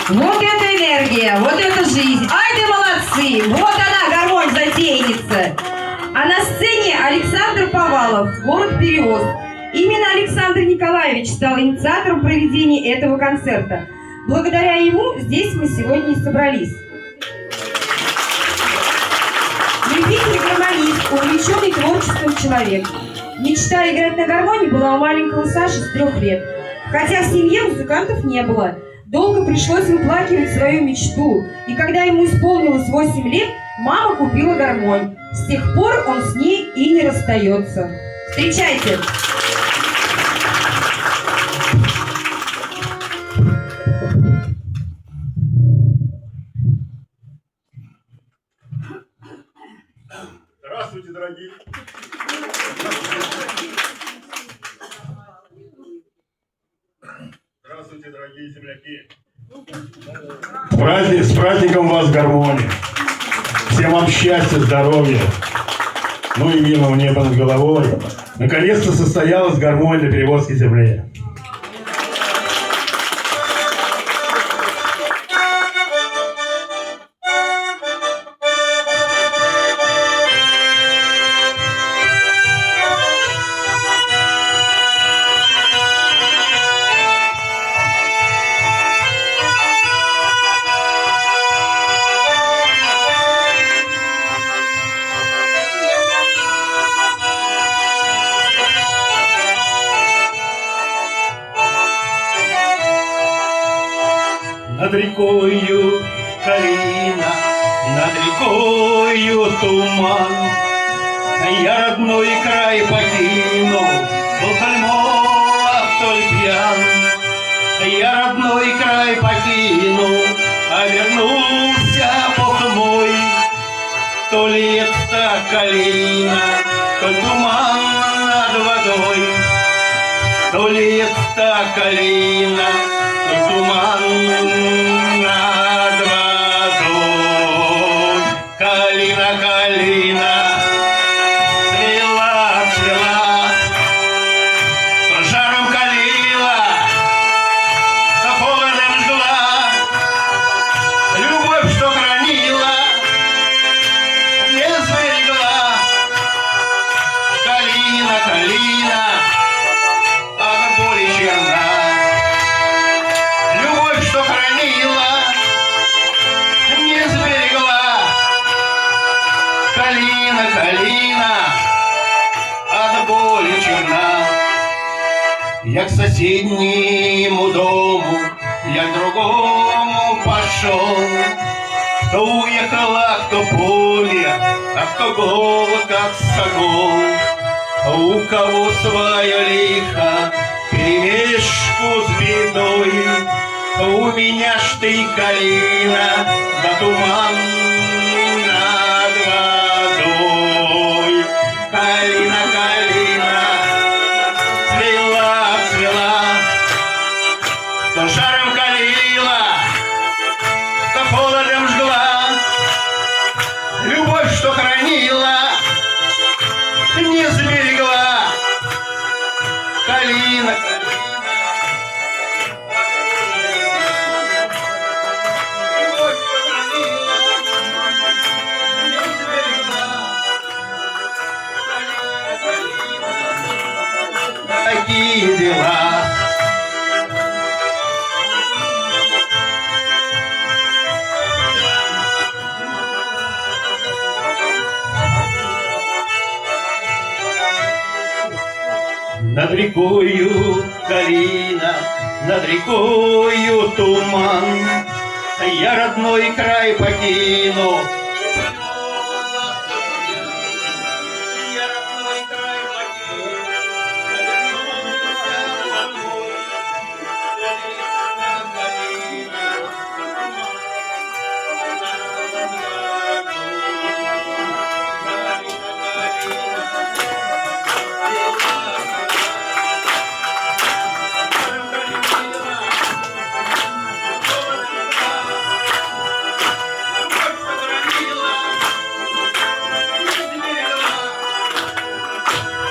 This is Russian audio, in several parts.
Вот это энергия, вот это жизнь. Ай да молодцы! Вот она, гармонь-затейница. А на сцене Александр Повалов, город Перевоз. Именно Александр Николаевич стал инициатором проведения этого концерта. Благодаря ему здесь мы сегодня и собрались. Любитель-гармонист, увлеченный творчеством человек. Мечта играть на гармонии была у маленького Саши с 3 лет. Хотя в семье музыкантов не было. Долго пришлось выплакивать свою мечту. И когда ему исполнилось 8 лет, мама купила гармонь. С тех пор он с ней и не расстается. Встречайте! Здравствуйте, дорогие! Здравствуйте, дорогие земляки! С праздником вас, гармония! Всем вам счастья, здоровья, ну и мирного неба над головой. Наконец-то состоялась гармония на Перевозской земле. Над рекою Калина, над рекою туман. Я родной край покинул, был Хальмов вдоль пьян. Я родной край покинул, а вернулся Бог мой. То ли это калина, то туман над водой. То ли это калина, то туман над водой. Калина, калина, цвела, цвела, то жаром калила, то холодом жгла. Любовь, что хранила, не сберегла. Калина, калина, от боли черна. Любовь, что хранила, не сберегла. Калина, калина, от боли черна. Я к соседнему дому, я к другому пошел. Кто уехала, кто помер, а кто голод от сокол. У кого свое лихо, перемешку с бедой. У меня ж ты, калина, да туман над водой. Калина, калина, цвела, цвела, то жаром калила, то холодом жгла. Любовь, что хранила, не сберегла. Калина, такие дела. Над рекою калина, над рекою туман. Я родной край покину. Я родной край покину.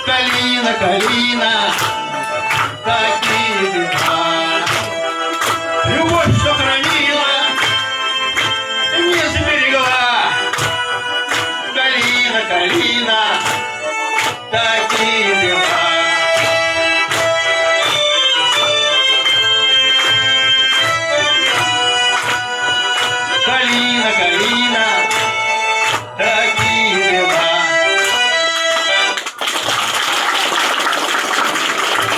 Калина, калина, такие дела. Любовь, что хранила, не сберегла. Калина, калина, такие дела. Калина, калина.